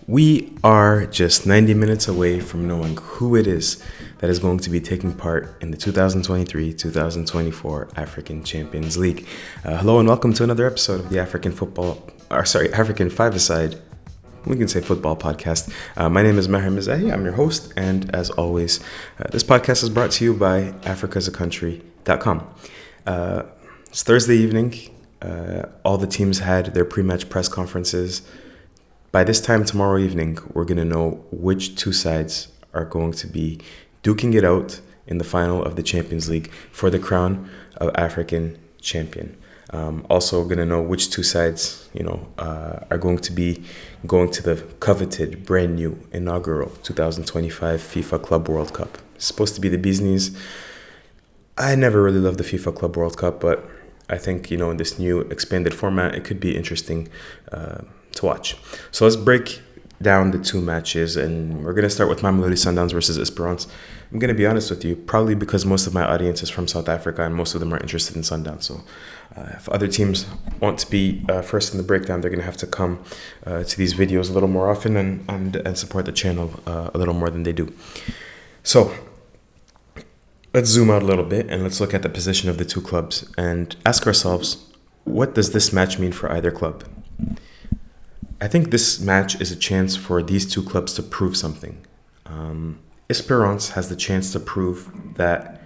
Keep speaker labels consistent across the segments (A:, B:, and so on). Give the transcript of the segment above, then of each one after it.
A: We are just 90 minutes away from knowing who it is that is going to be taking part in the 2023-2024 African Champions League. Hello and welcome to another episode of the African Five-A-Side. We can say football podcast. My name is Ahly and Mazembe. I'm your host, and as always, this podcast is brought to you by africasaCountry.com. It's Thursday evening. All the teams had their pre-match press conferences. By this time tomorrow evening, we're going to know which two sides are going to be duking it out in the final of the Champions League for the crown of African champion. Also, we're going to know which two sides, are going to be going to the coveted, brand new, inaugural 2025 FIFA Club World Cup. It's supposed to be the bee's knees. I never really loved the FIFA Club World Cup, but I think, in this new expanded format, it could be interesting to watch. So let's break down the two matches, and we're going to start with Mamelodi Sundowns versus Esperance. I'm going to be honest with you, probably because most of my audience is from South Africa and most of them are interested in Sundowns. So if other teams want to be first in the breakdown, they're going to have to come to these videos a little more often and support the channel a little more than they do. So let's zoom out a little bit and let's look at the position of the two clubs and ask ourselves, what does this match mean for either club? I think this match is a chance for these two clubs to prove something. Esperance has the chance to prove that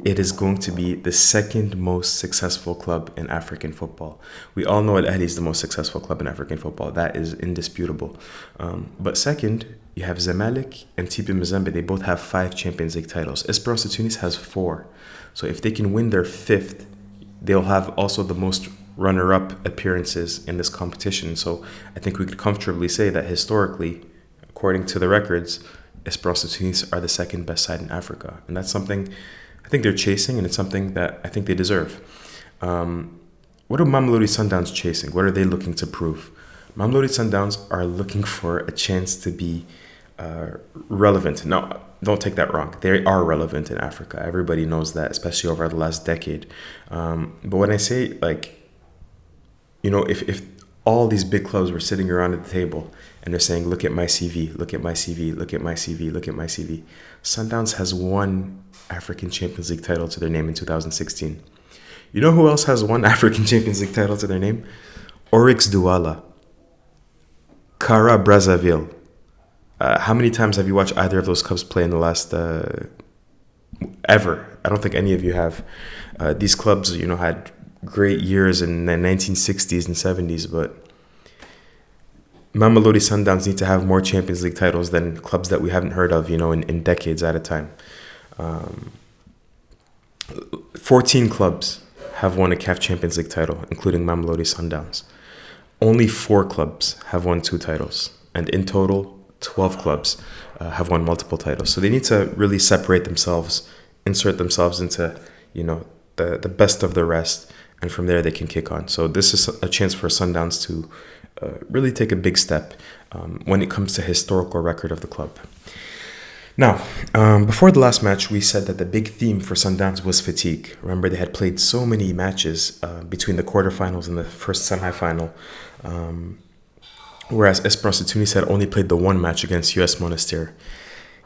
A: it is going to be the second most successful club in African football. We all know Ahly is the most successful club in African football. That is indisputable. But second, you have Zamalek and TP Mazembe. They both have 5 Champions League titles. Esperance Tunis has 4. So if they can win their 5th, they'll have also the most runner-up appearances in this competition. So I think we could comfortably say that historically, according to the records, Esperance Tunis are the second best side in Africa. And that's something I think they're chasing, and it's something that I think they deserve. What are Mamelodi Sundowns chasing? What are they looking to prove? Mamelodi Sundowns are looking for a chance to be relevant. No, don't take that wrong. They are relevant in Africa. Everybody knows that, especially over the last decade. But when I say, if all these big clubs were sitting around at the table and they're saying, look at my CV, look at my CV, look at my CV, look at my CV. Sundowns has won African Champions League title to their name in 2016. You know who else has one African Champions League title to their name? Oryx Douala. Kara Brazzaville. How many times have you watched either of those clubs play in the last ever? I don't think any of you have. These clubs, had great years in the 1960s and 70s, but Mamelodi Sundowns need to have more Champions League titles than clubs that we haven't heard of, in decades at a time. 14 clubs have won a CAF Champions League title, including Mamelodi Sundowns. Only 4 clubs have won 2 titles, and in total, 12 clubs have won multiple titles. So they need to really separate themselves, insert themselves into, the best of the rest, and from there they can kick on. So this is a chance for Sundowns to really take a big step when it comes to historical record of the club. Now, before the last match, we said that the big theme for Sundowns was fatigue. Remember, they had played so many matches between the quarterfinals and the first semifinal, whereas Esperance Tunis had only played the one match against US Monastir.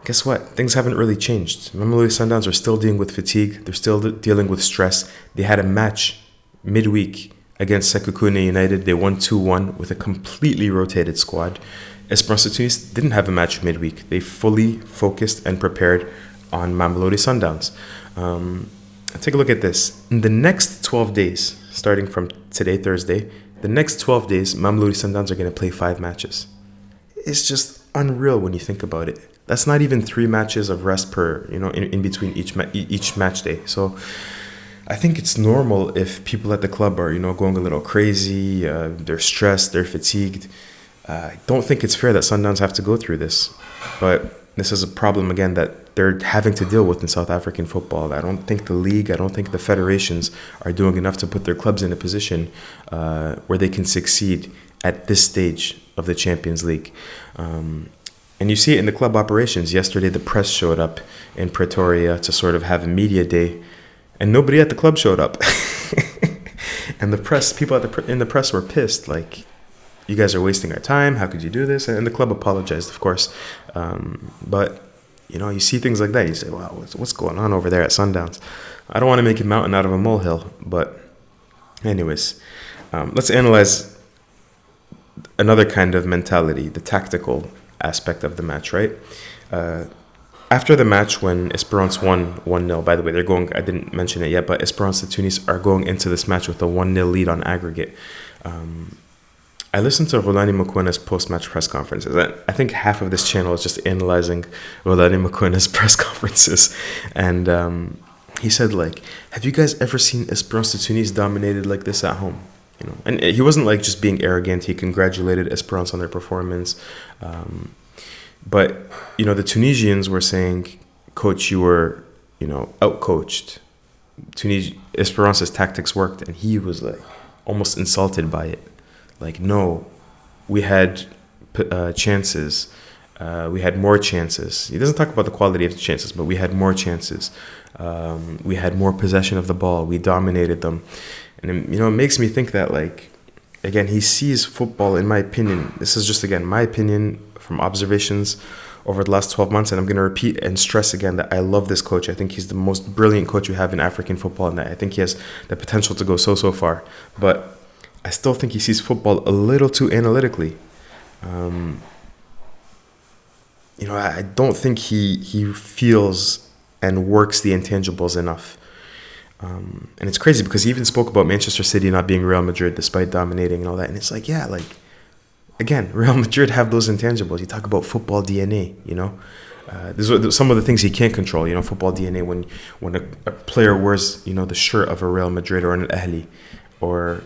A: Guess what? Things haven't really changed. Mamelodi Sundowns are still dealing with fatigue. They're still dealing with stress. They had a match midweek against Sekhukhune United. They won 2-1 with a completely rotated squad. Esperance Tunis didn't have a match midweek. They fully focused and prepared on Mamelodi Sundowns. Take a look at this. In the next 12 days, starting from today, Thursday, the next 12 days, Mamelodi Sundowns are going to play 5 matches. It's just unreal when you think about it. That's not even 3 matches of rest per, in between each match day. So I think it's normal if people at the club are, going a little crazy, they're stressed, they're fatigued. I don't think it's fair that Sundowns have to go through this. But this is a problem, again, that they're having to deal with in South African football. I don't think the league, I don't think the federations are doing enough to put their clubs in a position where they can succeed at this stage of the Champions League. And you see it in the club operations. Yesterday, the press showed up in Pretoria to sort of have a media day, and nobody at the club showed up. And the press, people in the press were pissed. you guys are wasting our time. How could you do this? And the club apologized, of course. But, you see things like that. You say, wow, what's going on over there at Sundowns? I don't want to make a mountain out of a molehill. But anyways, let's analyze another kind of mentality, the tactical aspect of the match, right? After the match, when Esperance won 1-0, by the way, I didn't mention it yet, but Esperance de Tunis are going into this match with a 1-0 lead on aggregate. I listened to Rolani Mukwena's post-match press conferences. I think half of this channel is just analyzing Rolani Mukwena's press conferences. And he said, have you guys ever seen Esperance de Tunis dominated like this at home? And he wasn't just being arrogant. He congratulated Esperance on their performance. But, the Tunisians were saying, Coach, you were, out-coached. Esperance's tactics worked, and he was, almost insulted by it. No, we had chances. We had more chances. He doesn't talk about the quality of the chances, but we had more chances. We had more possession of the ball. We dominated them. And, it makes me think that, again, he sees football, in my opinion. This is just, again, my opinion from observations over the last 12 months. And I'm going to repeat and stress again that I love this coach. I think he's the most brilliant coach we have in African football. And I think he has the potential to go so far. But I still think he sees football a little too analytically. I don't think he feels and works the intangibles enough. And it's crazy because he even spoke about Manchester City not being Real Madrid despite dominating and all that. And it's again, Real Madrid have those intangibles. You talk about football DNA, These are some of the things he can't control, football DNA when a player wears, the shirt of a Real Madrid or an Ahly or,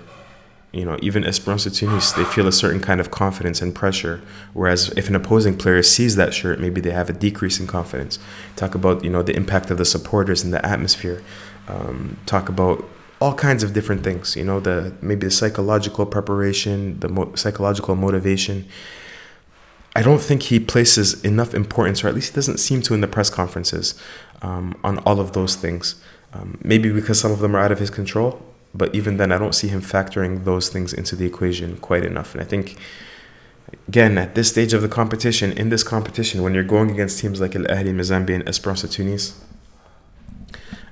A: even Esperance de Tunis, they feel a certain kind of confidence and pressure. Whereas if an opposing player sees that shirt, maybe they have a decrease in confidence. Talk about, the impact of the supporters and the atmosphere. Talk about all kinds of different things, maybe the psychological preparation, the psychological motivation. I don't think he places enough importance, or at least he doesn't seem to in the press conferences, on all of those things. Maybe because some of them are out of his control, but even then I don't see him factoring those things into the equation quite enough. And I think, again, at this stage of the competition, in this competition, when you're going against teams like Ahly and Mazembe and Esperance de Tunis,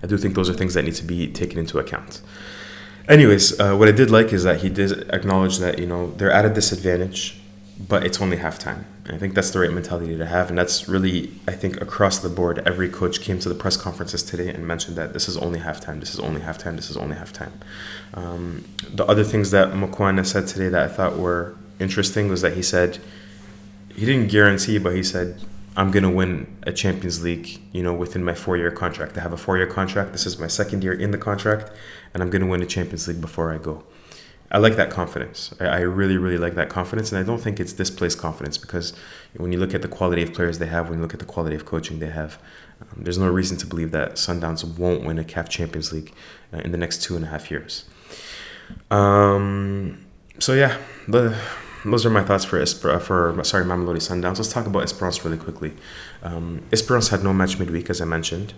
A: I do think those are things that need to be taken into account. Anyways, what I did like is that he did acknowledge that, they're at a disadvantage, but it's only halftime. And I think that's the right mentality to have. And that's really, I think, across the board, every coach came to the press conferences today and mentioned that this is only halftime, this is only halftime, this is only halftime. The other things that Mukwena said today that I thought were interesting was that he said, he didn't guarantee, but he said, I'm going to win a Champions League, within my 4-year contract. I have a 4-year contract. This is my second year in the contract, and I'm going to win a Champions League before I go. I like that confidence. I really, really like that confidence, and I don't think it's displaced confidence because when you look at the quality of players they have, when you look at the quality of coaching they have, there's no reason to believe that Sundowns won't win a CAF Champions League in the next 2.5 years. So yeah, those are my thoughts for Mamelodi Sundowns. Let's talk about Esperance really quickly. Esperance had no match midweek, as I mentioned,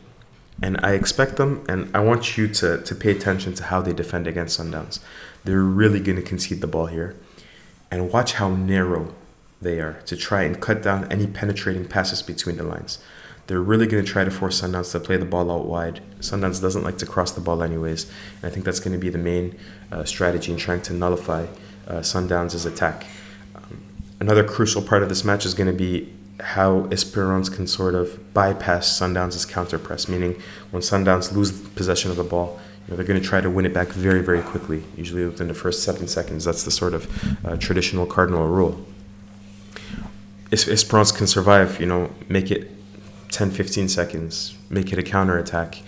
A: and I expect them, and I want you to pay attention to how they defend against Sundowns. They're really going to concede the ball here, and watch how narrow they are to try and cut down any penetrating passes between the lines. They're really going to try to force Sundowns to play the ball out wide. Sundowns doesn't like to cross the ball anyways, and I think that's going to be the main strategy in trying to nullify Sundowns' attack. Another crucial part of this match is going to be how Esperance can sort of bypass Sundowns' counter press, meaning when Sundowns lose possession of the ball, they're going to try to win it back very, very quickly, usually within the first 7 seconds. That's the sort of traditional cardinal rule. If Esperance can survive, make it 10, 15 seconds, make it a counterattack,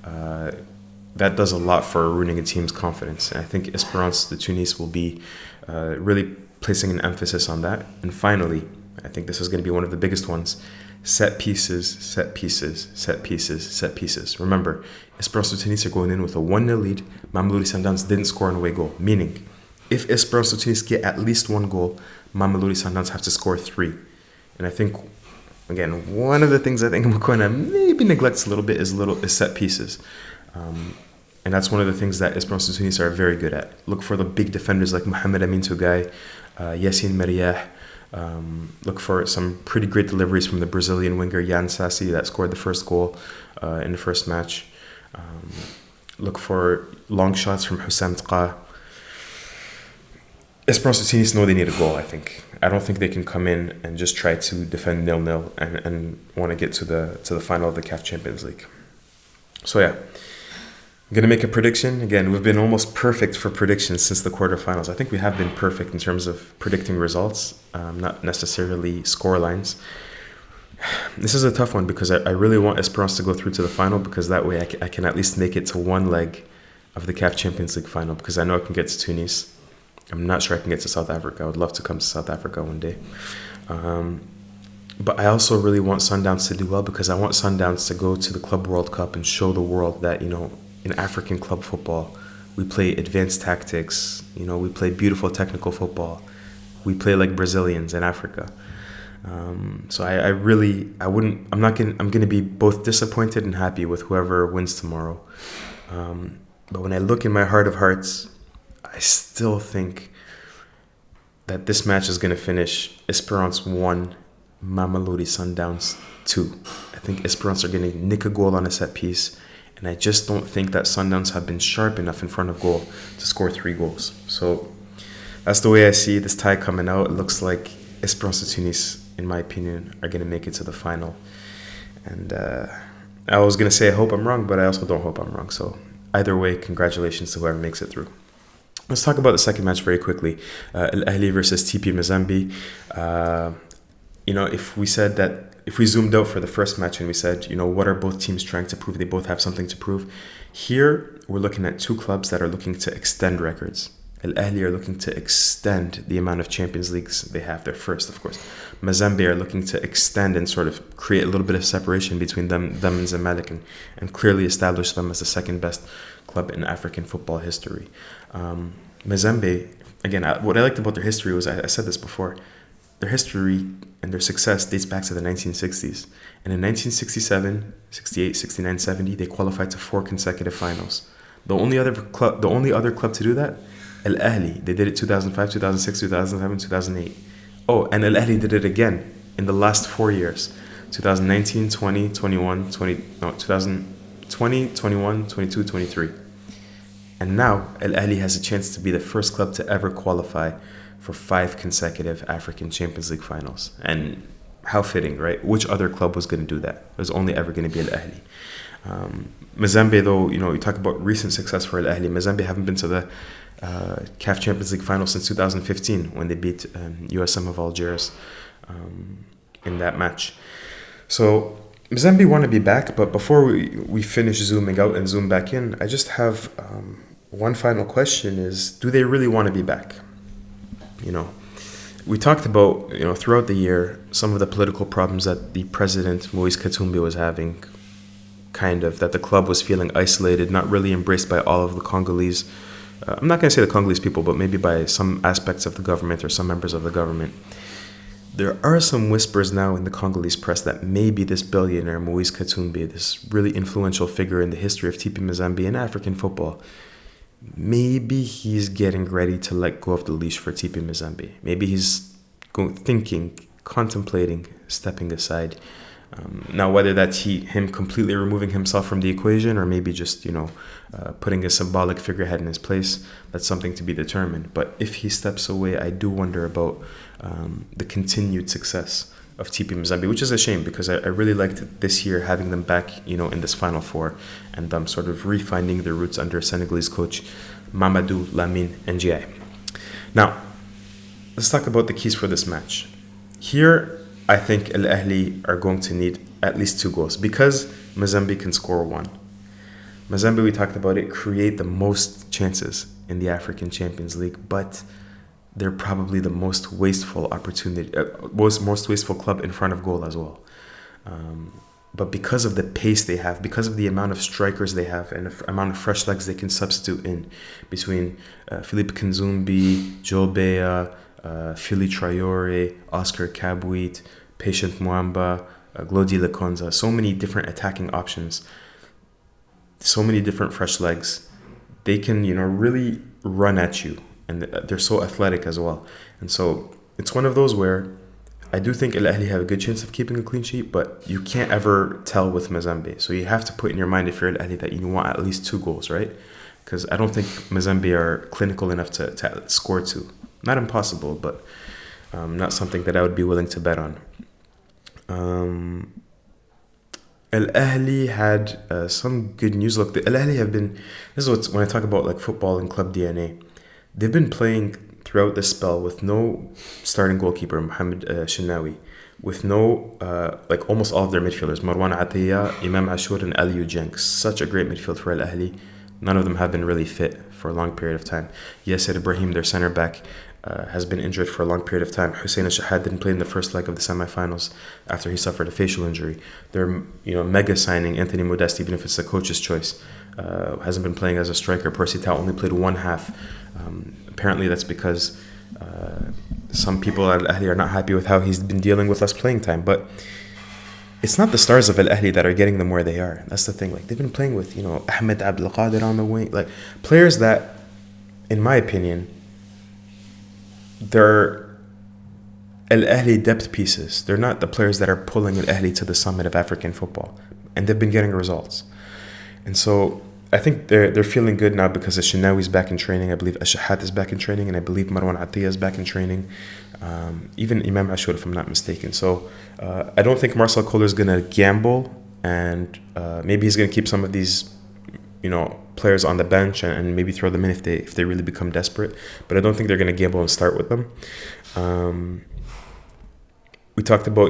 A: that does a lot for ruining a team's confidence. And I think Esperance de Tunis will be really placing an emphasis on that. And finally, I think this is going to be one of the biggest ones. Set pieces, set pieces, set pieces, set pieces. Remember, Esperance de Tunis are going in with a 1-0 lead. Mamelodi Sundowns didn't score an away goal. Meaning, if Esperance de Tunis get at least 1 goal, Mamelodi Sundowns have to score 3. And I think, again, one of the things I think Mukwena maybe neglects a little bit is set pieces. And that's one of the things that Esperance de Tunis are very good at. Look for the big defenders like Mohamed Amin Tougai, Yassine Meriah. Look for some pretty great deliveries from the Brazilian winger Jan Sassi that scored the first goal in the first match. Look for long shots from Hussam Tqa. Esperance Tunis know they need a goal, I think. I don't think they can come in and just try to defend 0-0 and want to get to the final of the CAF Champions League. So yeah, I'm going to make a prediction. Again, we've been almost perfect for predictions since the quarterfinals. I think we have been perfect in terms of predicting results, not necessarily score lines. This is a tough one because I really want Esperance to go through to the final, because that way I can at least make it to one leg of the CAF Champions League final, because I know I can get to Tunis. I'm not sure I can get to South Africa. I would love to come to South Africa one day. But I also really want Sundowns to do well, because I want Sundowns to go to the Club World Cup and show the world that, in African club football, we play advanced tactics. We play beautiful technical football. We play like Brazilians in Africa. So I'm going to be both disappointed and happy with whoever wins tomorrow. But when I look in my heart of hearts, I still think that this match is going to finish Esperance 1, Mamelodi Sundowns 2. I think Esperance are going to nick a goal on a set piece, and I just don't think that Sundowns have been sharp enough in front of goal to score 3 goals. So that's the way I see this tie coming out. It looks like Esperance de Tunis, in my opinion, are going to make it to the final. And I was going to say I hope I'm wrong, but I also don't hope I'm wrong. So either way, congratulations to whoever makes it through. Let's talk about the second match very quickly. Ahly versus TP Mazembe. If we zoomed out for the first match and we said, what are both teams trying to prove? They both have something to prove. Here, we're looking at two clubs that are looking to extend records. Ahly are looking to extend the amount of Champions Leagues they have. They're first, of course. Mazembe are looking to extend and sort of create a little bit of separation between them and Zamalek, and clearly establish them as the second best club in African football history. Mazembe, again, what I liked about their history was, I said this before, their history and their success dates back to the 1960s. And in 1967, 68, 69, 70, they qualified to 4 consecutive finals. The only other club to do that, Ahly. They did it 2005, 2006, 2007, 2008. Oh, and Ahly did it again in the last 4 years. 2019, 20, 21, 2020, 21, 22, 23. And now, Ahly has a chance to be the first club to ever qualify for 5 consecutive African Champions League finals. And how fitting, right? Which other club was going to do that? It was only ever going to be Ahly. Mazembe, though, you talk about recent success for Ahly. Mazembe haven't been to the CAF Champions League final since 2015, when they beat USM of Algiers in that match. So Mazembe want to be back, but before we finish zooming out and zoom back in, I just have one final question is, do they really want to be back? We talked about, throughout the year, some of the political problems that the president, Moise Katumbi, was having, that the club was feeling isolated, not really embraced by all of the Congolese. I'm not going to say the Congolese people, but maybe by some aspects of the government or some members of the government. There are some whispers now in the Congolese press that maybe this billionaire, Moise Katumbi, this really influential figure in the history of TP Mazembe and African football, maybe he's getting ready to let go of the leash for TP Mazembe. Maybe he's contemplating stepping aside. Now, whether that's him completely removing himself from the equation, or maybe just, putting a symbolic figurehead in his place, that's something to be determined. But if he steps away, I do wonder about the continued success of TP Mazembe, which is a shame, because I really liked this year having them back, in this Final Four, and them sort of refinding their roots under Senegalese coach Mamadou Lamine Ndiaye. Now, let's talk about the keys for this match. Here, I think Ahly are going to need at least 2 goals, because Mazembe can score 1. Mazembe, we talked about it, create the most chances in the African Champions League, but they're probably the most wasteful most wasteful club in front of goal as well. But because of the pace they have, because of the amount of strikers they have, and the amount of fresh legs they can substitute in between Philippe Kinzumbi, Joe Bea, Philly Traore, Oscar Kabwit, Patient Mwamba, Glody Lekonza, so many different attacking options, so many different fresh legs. They can, really run at you, and they're so athletic as well. And so it's one of those where I do think Al Ahly have a good chance of keeping a clean sheet, but you can't ever tell with Mazembe. So you have to put in your mind, if you're Al Ahly, that you want at least 2 goals, right? Because I don't think Mazembe are clinical enough to score 2. Not impossible, but not something that I would be willing to bet on. Al Ahly had some good news. Look, the Al Ahly have been. This is what's when I talk about like football and club DNA. They've been playing throughout this spell with no starting goalkeeper, Mohamed Shinawi, with no like almost all of their midfielders, Marwan Atiyah, Imam Ashur, and Aliou Jenks. Such a great midfield for Al Ahly. None of them have been really fit for a long period of time. Yasser Ibrahim, their center back, has been injured for a long period of time. Hussein Al-Shahad didn't play in the first leg of the semifinals after he suffered a facial injury. Their mega signing, Anthony Modeste, even if it's the coach's choice, hasn't been playing as a striker. Percy Tau only played one half. Apparently that's because some people at Al Ahly are not happy with how he's been dealing with less playing time. But it's not the stars of Al Ahly that are getting them where they are. That's the thing. Like, they've been playing with, Ahmed Abdel Qadir on the wing, like players that, in my opinion, they're Al Ahly depth pieces. They're not the players that are pulling Al Ahly to the summit of African football, and they've been getting results. And so I think they're feeling good now because Shinawi's back in training. I believe Al-Shahad is back in training, and I believe Marwan Atiyah is back in training. Even Imam Ashur, if I'm not mistaken. So I don't think Marcel Koller is going to gamble, and maybe he's going to keep some of these players on the bench and maybe throw them in if they really become desperate. But I don't think they're going to gamble and start with them. We talked about,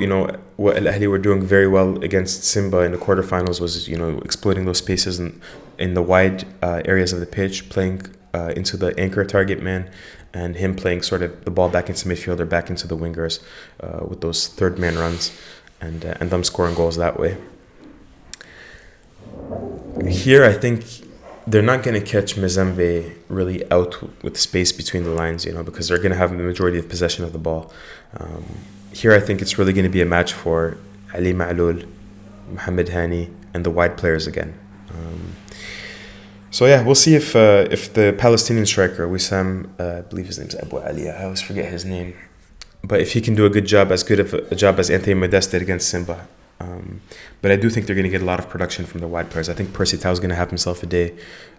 A: what Al Ahly were doing very well against Simba in the quarterfinals was, exploiting those spaces in the wide areas of the pitch, playing into the anchor target man, and him playing sort of the ball back into midfield or back into the wingers with those third man runs, and them scoring goals that way. Here, I think they're not going to catch Mazembe really out with space between the lines, because they're going to have the majority of possession of the ball. Here, I think it's really going to be a match for Ali Ma'loul, Mohamed Hani, and the wide players again. So yeah, we'll see if the Palestinian striker Wissam, I believe his name's Abu Ali, I always forget his name, but if he can do a good of a job as Anthony Modeste did against Simba. But I do think they're going to get a lot of production from the wide players. I think Percy Tau is going to have himself a day.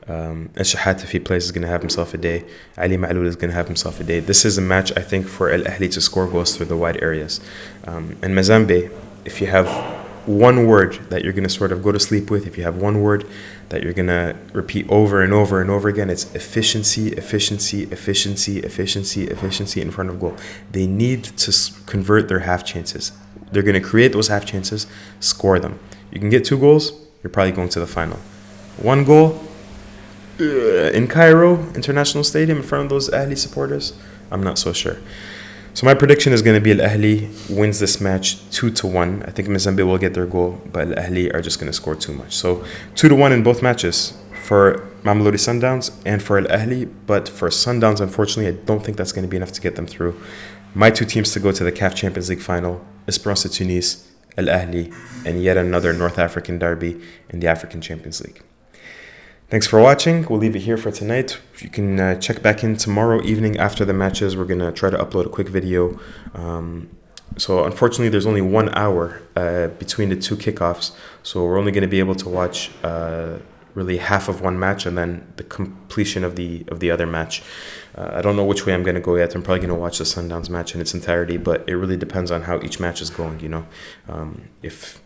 A: Al-Shahad, if he plays, is going to have himself a day. Ali Ma'loul is going to have himself a day. This is a match, I think, for Al Ahly to score goals through the wide areas. And Mazembe, if you have one word that you're going to sort of go to sleep with, if you have one word that you're going to repeat over and over and over again, it's efficiency, efficiency, efficiency, efficiency, efficiency in front of goal. They need to convert their half chances. They're going to create those half chances, score them. You can get 2 goals, you're probably going to the final. 1 goal in Cairo International Stadium in front of those Ahly supporters, I'm not so sure. So my prediction is going to be Al Ahly wins this match 2-1. I think Mazembe will get their goal, but Al Ahly are just going to score too much. So 2-1 in both matches for Mamelodi Sundowns and for Al Ahly. But for Sundowns, unfortunately, I don't think that's going to be enough to get them through. My 2 teams to go to the CAF Champions League final: Esperance de Tunis, Al Ahly, and yet another North African derby in the African Champions League. Thanks for watching. We'll leave it here for tonight. You can check back in tomorrow evening after the matches. We're going to try to upload a quick video. So unfortunately, there's only 1 hour between the 2 kickoffs. So we're only going to be able to watch really half of one match and then the completion of the other match. I don't know which way I'm going to go yet. I'm probably going to watch the Sundowns match in its entirety, but it really depends on how each match is going, if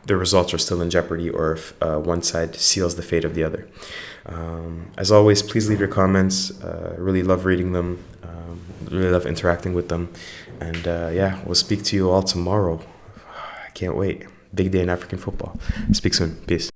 A: the results are still in jeopardy or if one side seals the fate of the other. As always, please leave your comments. I really love reading them. Really love interacting with them. And we'll speak to you all tomorrow. I can't wait. Big day in African football. Speak soon. Peace.